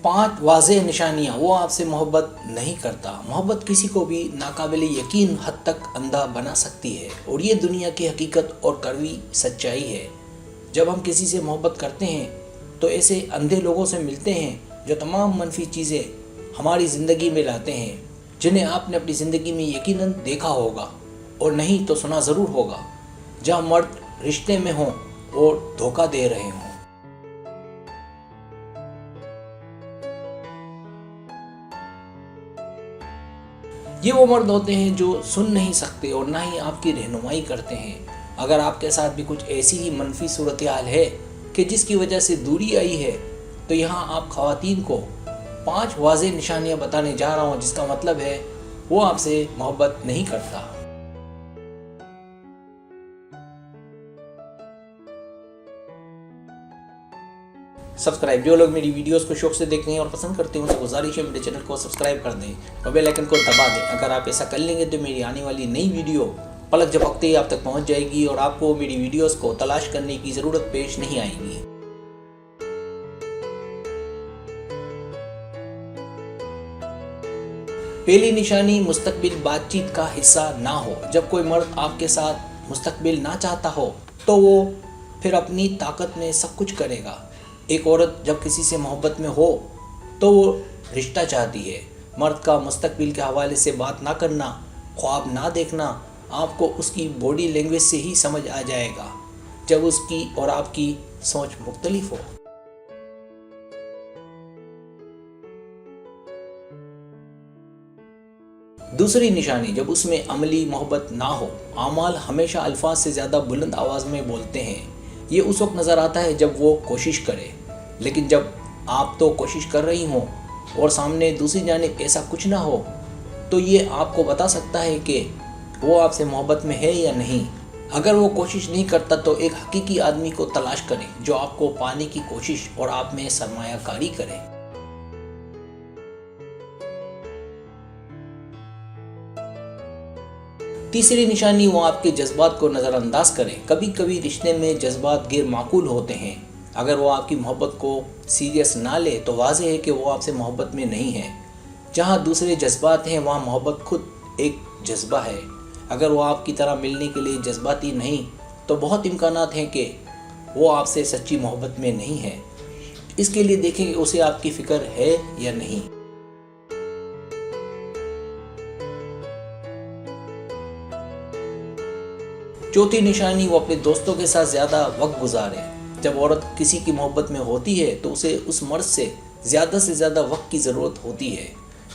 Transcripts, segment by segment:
5 वाज़ेह निशानियाँ वो आपसे मोहब्बत नहीं करता। मोहब्बत किसी को भी नाकाबिले यकीन हद तक अंधा बना सकती है और ये दुनिया की हकीकत और कड़वी सच्चाई है। जब हम किसी से मोहब्बत करते हैं तो ऐसे अंधे लोगों से मिलते हैं जो तमाम मनफी चीज़ें हमारी ज़िंदगी में लाते हैं, जिन्हें आपने अपनी ज़िंदगी में यकीनन देखा होगा और नहीं तो सुना ज़रूर होगा, जहाँ मर्द रिश्ते में हों और धोखा दे रहे हों। ये वो मर्द होते हैं जो सुन नहीं सकते और ना ही आपकी रहनुमाई करते हैं। अगर आपके साथ भी कुछ ऐसी ही मनफी सूरत हाल है कि जिसकी वजह से दूरी आई है, तो यहाँ आप ख़वातीन को 5 वाज़ेह निशानियाँ बताने जा रहा हूँ, जिसका मतलब है वो आपसे मोहब्बत नहीं करता। सब्सक्राइब, जो लोग मेरी वीडियोस को शौक से देखते हैं और पसंद करते हैं उनसे गुजारिश है मेरे चैनल को सब्सक्राइब कर दें और बेल आइकन को दबा दें। अगर आप ऐसा कर लेंगे तो मेरी आने वाली नई वीडियो पलक झपकते ही आप तक पहुंच जाएगी और आपको मेरी वीडियोस को तलाश करने की ज़रूरत पेश नहीं आएगी। पहली निशानी, मुस्तकबिल बातचीत का हिस्सा ना हो। जब कोई मर्द आपके साथ मुस्तकबिल ना चाहता हो तो वो फिर अपनी ताकत में सब कुछ करेगा। एक औरत जब किसी से मोहब्बत में हो तो वो रिश्ता चाहती है। मर्द का मुस्तकबिल के हवाले से बात ना करना, ख्वाब ना देखना, आपको उसकी बॉडी लैंग्वेज से ही समझ आ जाएगा जब उसकी और आपकी सोच मुख्तलिफ हो। दूसरी निशानी, जब उसमें अमली मोहब्बत ना हो। आमाल हमेशा अल्फाज से ज़्यादा बुलंद आवाज़ में बोलते हैं। ये उस वक्त नज़र आता है जब वो कोशिश करे, लेकिन जब आप तो कोशिश कर रही हों और सामने दूसरी जानिब ऐसा कुछ ना हो तो ये आपको बता सकता है कि वो आपसे मोहब्बत में है या नहीं। अगर वो कोशिश नहीं करता तो एक हकीकी आदमी को तलाश करें जो आपको पाने की कोशिश और आप में सरमायाकारी करे। तीसरी निशानी, वो आपके जज्बात को नज़रअंदाज करें। कभी कभी रिश्ते में जज्बात गैर माकूल होते हैं। अगर वो आपकी मोहब्बत को सीरियस ना ले तो वाज़ेह है कि वो आपसे मोहब्बत में नहीं है। जहाँ दूसरे जज्बात हैं वहाँ मोहब्बत खुद एक जज्बा है। अगर वो आपकी तरह मिलने के लिए जज्बाती नहीं तो बहुत इम्कानात हैं कि वो आपसे सच्ची मोहब्बत में नहीं है। इसके लिए देखें कि उसे आपकी फ़िक्र है या नहीं। चौथी निशानी, वो अपने दोस्तों के साथ ज़्यादा वक्त गुजारे। जब औरत किसी की मोहब्बत में होती है तो उसे उस मर्द से ज़्यादा वक्त की ज़रूरत होती है।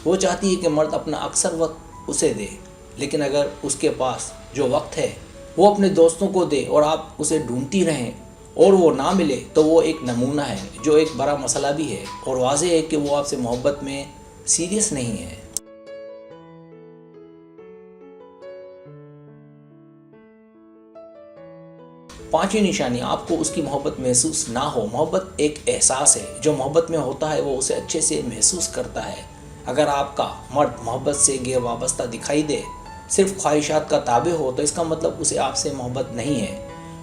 वो चाहती है कि मर्द अपना अक्सर वक्त उसे दे, लेकिन अगर उसके पास जो वक्त है वो अपने दोस्तों को दे और आप उसे ढूंढती रहें और वो ना मिले तो वो एक नमूना है जो एक बड़ा मसला भी है और वाज़ेह है कि वो आपसे मोहब्बत में सीरियस नहीं है। पांचवी निशानी, आपको उसकी मोहब्बत महसूस ना हो। मोहब्बत एक एहसास है। जो मोहब्बत में होता है वो उसे अच्छे से महसूस करता है। अगर आपका मर्द मोहब्बत से गैर वाबस्ता दिखाई दे, सिर्फ ख्वाहिशात का ताबे हो, तो इसका मतलब उसे आपसे मोहब्बत नहीं है।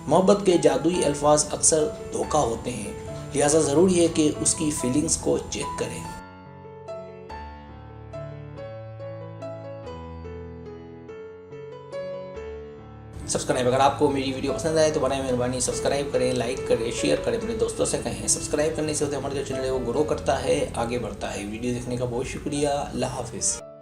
मोहब्बत के जादुई अल्फाज अक्सर धोखा होते हैं, लिहाजा ज़रूरी है कि उसकी फीलिंग्स को चेक करें। सब्सक्राइब, अगर आपको मेरी वीडियो पसंद आए तो बनाए मेहरबानी सब्सक्राइब करें, लाइक करें, शेयर करें, अपने दोस्तों से कहें। सब्सक्राइब करने से होते हमारा जो चैनल है वो ग्रो करता है, आगे बढ़ता है। वीडियो देखने का बहुत शुक्रिया। अल्लाह हाफिज़।